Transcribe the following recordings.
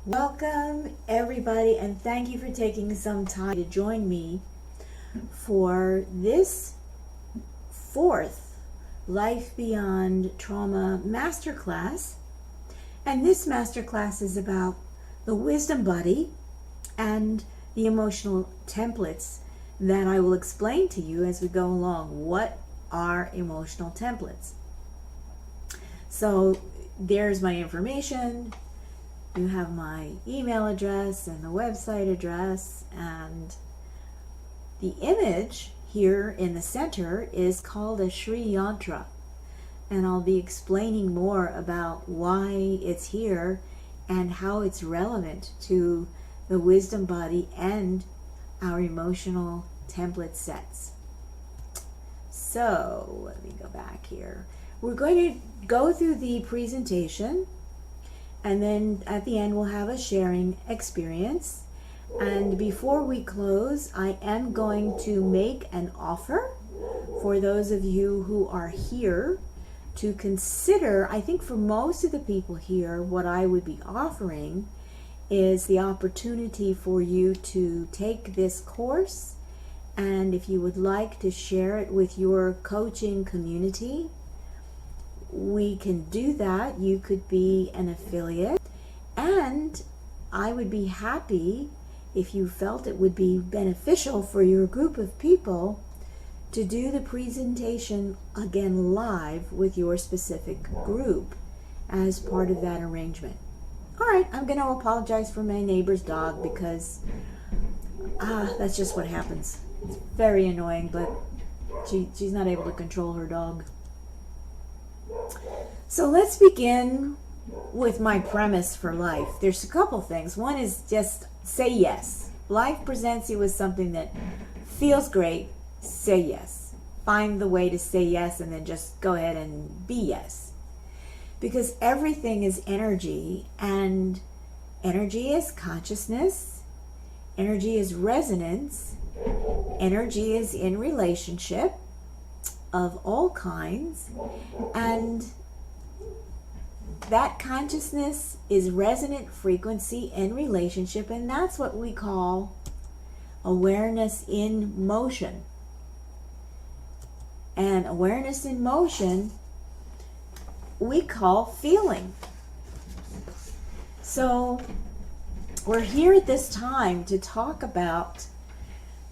Welcome everybody, and thank you for taking some time to join me for this fourth Life Beyond Trauma Masterclass. And this masterclass is about the wisdom body and the emotional templates that I will explain to you as we go along. What are emotional templates? So there's my information. You have my email address and the website address, and the image here in the center is called a Sri Yantra, and I'll be explaining more about why it's here and how it's relevant to the wisdom body and our emotional template sets. So let me go back here. We're going to go through the presentation, and then at the end we'll have a sharing experience. And before we close, I am going to make an offer for those of you who are here to consider. I think for most of the people here, what I would be offering is the opportunity for you to take this course, and if you would like to share it with your coaching community, we can do that. You could be an affiliate, and I would be happy if you felt it would be beneficial for your group of people to do the presentation again live with your specific group as part of that arrangement. All right, I'm going to apologize for my neighbor's dog because that's just what happens. It's very annoying, but she's not able to control her dog. So let's begin with my premise for life. There's a couple things. One is just say yes. Life presents you with something that feels great. Say yes. Find the way to say yes, and then just go ahead and be yes. Because everything is energy, and energy is consciousness. Energy is resonance. Energy is in relationship of all kinds, and that consciousness is resonant frequency in relationship, and that's what we call awareness in motion. And awareness in motion we call feeling. So we're here at this time to talk about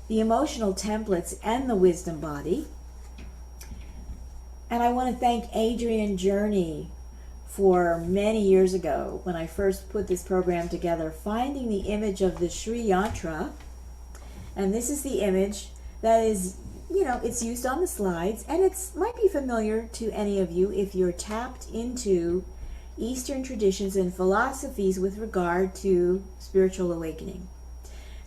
the emotional templates and the wisdom body. And I want to thank Adrian Journey for many years ago, when I first put this program together, finding the image of the Sri Yantra. And this is the image that is, it's used on the slides, and it might be familiar to any of you if you're tapped into Eastern traditions and philosophies with regard to spiritual awakening.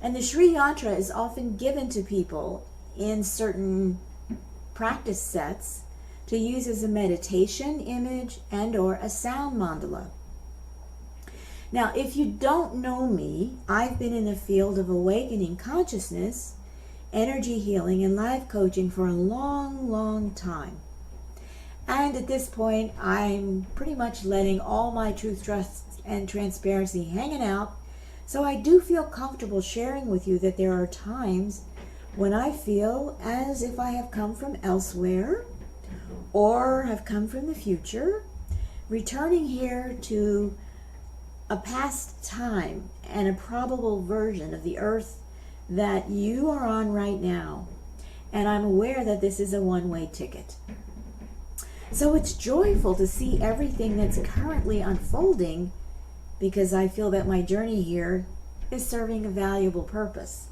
And the Sri Yantra is often given to people in certain practice sets to use as a meditation image and or a sound mandala. Now, if you don't know me, I've been in the field of awakening consciousness, energy healing, and life coaching for a long, long time. And at this point, I'm pretty much letting all my truth, trust, and transparency hanging out. So I do feel comfortable sharing with you that there are times when I feel as if I have come from elsewhere or have come from the future, returning here to a past time and a probable version of the earth that you are on right now. And I'm aware that this is a one-way ticket. So it's joyful to see everything that's currently unfolding, because I feel that my journey here is serving a valuable purpose.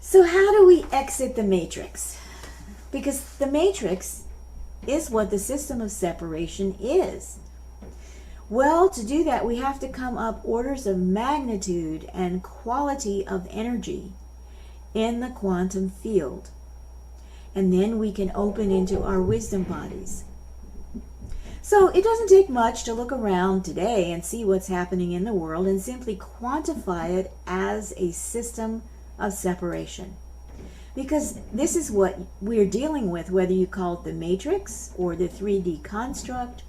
So how do we exit the matrix? Because the matrix is what the system of separation is. Well, to do that, we have to come up orders of magnitude and quality of energy in the quantum field. And then we can open into our wisdom bodies. So it doesn't take much to look around today and see what's happening in the world and simply quantify it as a system of separation. Because this is what we're dealing with, whether you call it the matrix or the 3D construct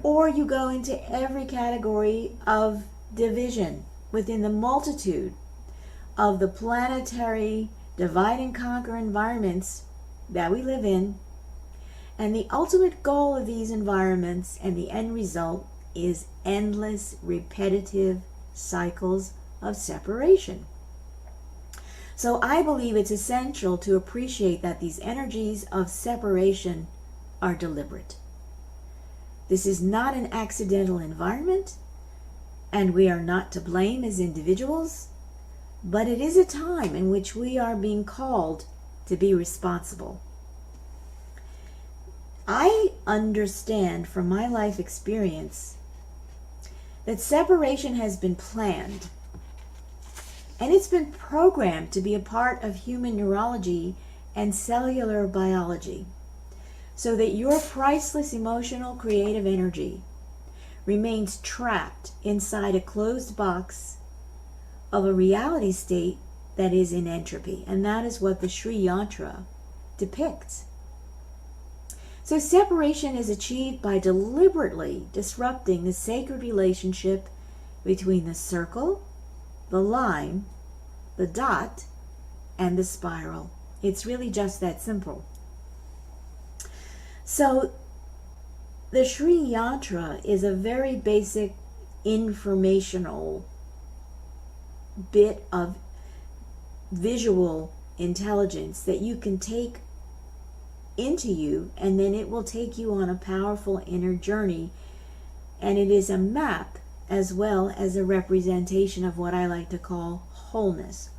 or you go into every category of division within the multitude of the planetary divide and conquer environments that we live in. And the ultimate goal of these environments and the end result is endless, repetitive cycles of separation. So I believe it's essential to appreciate that these energies of separation are deliberate. This is not an accidental environment, and we are not to blame as individuals, but it is a time in which we are being called to be responsible. I understand from my life experience that separation has been planned, and it's been programmed to be a part of human neurology and cellular biology, so that your priceless emotional creative energy remains trapped inside a closed box of a reality state that is in entropy. And that is what the Sri Yantra depicts. So separation is achieved by deliberately disrupting the sacred relationship between the circle, the line, the dot, and the spiral. It's really just that simple. So the Sri Yantra is a very basic informational bit of visual intelligence that you can take into you, and then it will take you on a powerful inner journey. And it is a map as well as a representation of what I like to call wholeness.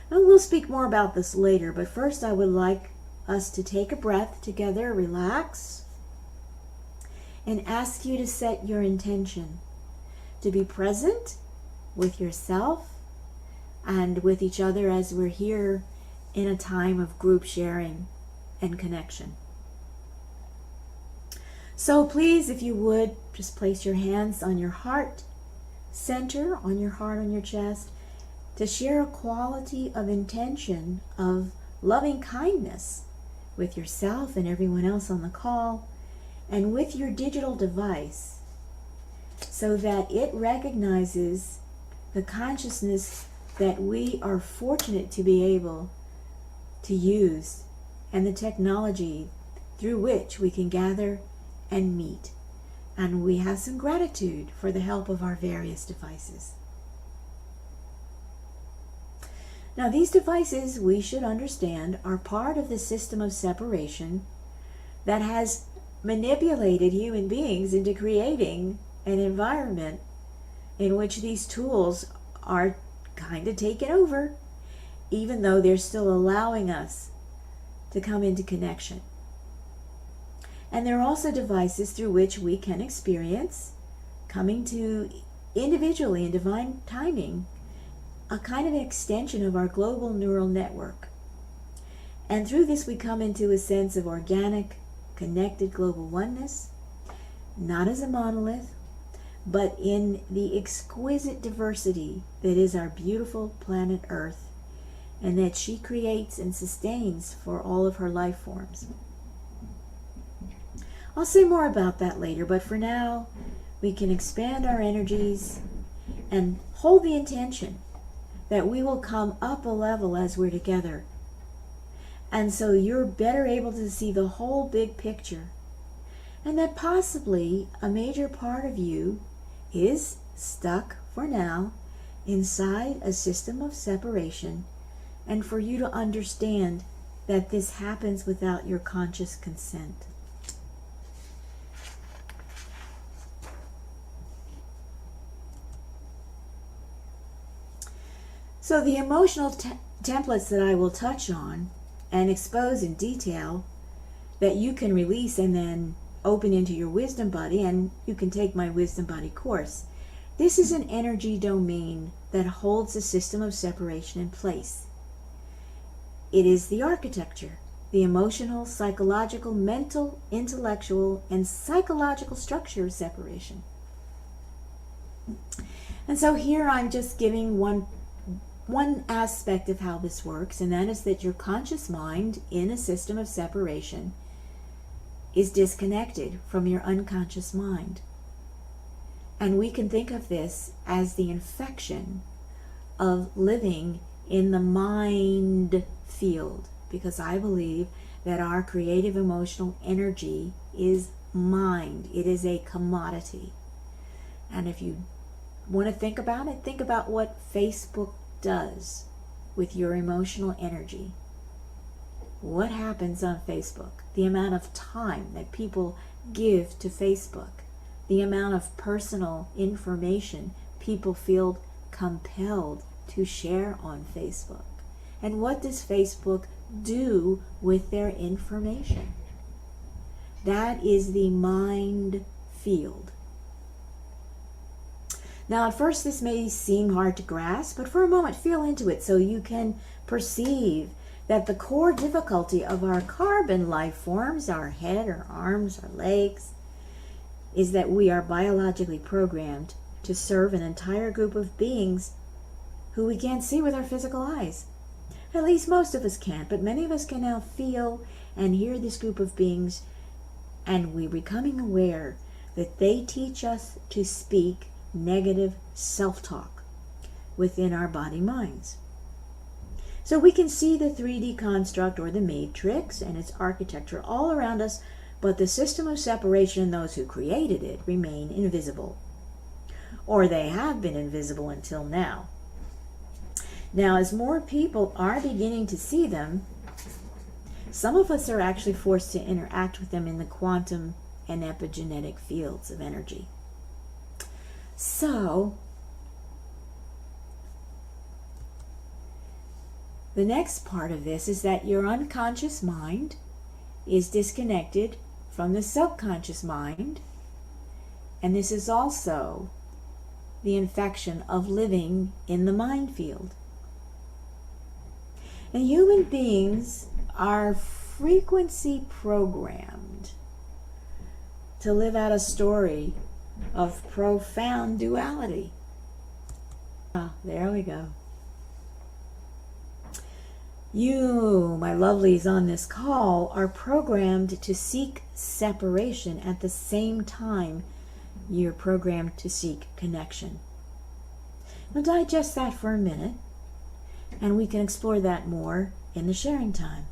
And we'll speak more about this later, but first I would like us to take a breath together, relax, and ask you to set your intention to be present with yourself and with each other as we're here in a time of group sharing and connection. So please, if you would, just place your hands on your heart center, on your heart, on your chest, to share a quality of intention of loving kindness with yourself and everyone else on the call, and with your digital device, so that it recognizes the consciousness that we are fortunate to be able to use, and the technology through which we can gather and meet. And we have some gratitude for the help of our various devices. Now, these devices, we should understand, are part of the system of separation that has manipulated human beings into creating an environment in which these tools are kind of taken over, even though they're still allowing us to come into connection. And there are also devices through which we can experience, coming to individually in divine timing, a kind of an extension of our global neural network. And through this we come into a sense of organic, connected global oneness, not as a monolith, but in the exquisite diversity that is our beautiful planet Earth, and that she creates and sustains for all of her life forms. I'll say more about that later, but for now, we can expand our energies and hold the intention that we will come up a level as we're together. And so you're better able to see the whole big picture, and that possibly a major part of you is stuck for now inside a system of separation, and for you to understand that this happens without your conscious consent. So the emotional templates that I will touch on and expose in detail, that you can release and then open into your Wisdom Buddy, and you can take my Wisdom Buddy course. This is an energy domain that holds a system of separation in place. It is the architecture, the emotional, psychological, mental, intellectual, and psychological structure of separation. And so here I'm just giving one aspect of how this works, and that is that your conscious mind in a system of separation is disconnected from your unconscious mind. And we can think of this as the infection of living in the mind field, because I believe that our creative emotional energy is mind. It is a commodity. And if you want to think about it, think about what Facebook does with your emotional energy. What happens on Facebook? The amount of time that people give to Facebook, the amount of personal information people feel compelled to share on Facebook. And what does Facebook do with their information? That is the mind field. Now, at first this may seem hard to grasp, but for a moment feel into it so you can perceive that the core difficulty of our carbon life forms, our head, our arms, our legs, is that we are biologically programmed to serve an entire group of beings who we can't see with our physical eyes. At least most of us can't, but many of us can now feel and hear this group of beings, and we're becoming aware that they teach us to speak negative self-talk within our body minds. So we can see the 3D construct or the matrix and its architecture all around us, but the system of separation and those who created it remain invisible. Or they have been invisible until now. Now, as more people are beginning to see them, some of us are actually forced to interact with them in the quantum and epigenetic fields of energy. So, the next part of this is that your unconscious mind is disconnected from the subconscious mind, and this is also the infection of living in the mind field. And human beings are frequency programmed to live out a story of profound duality. There we go. You, my lovelies on this call, are programmed to seek separation at the same time you're programmed to seek connection. Now digest that for a minute, and we can explore that more in the sharing time.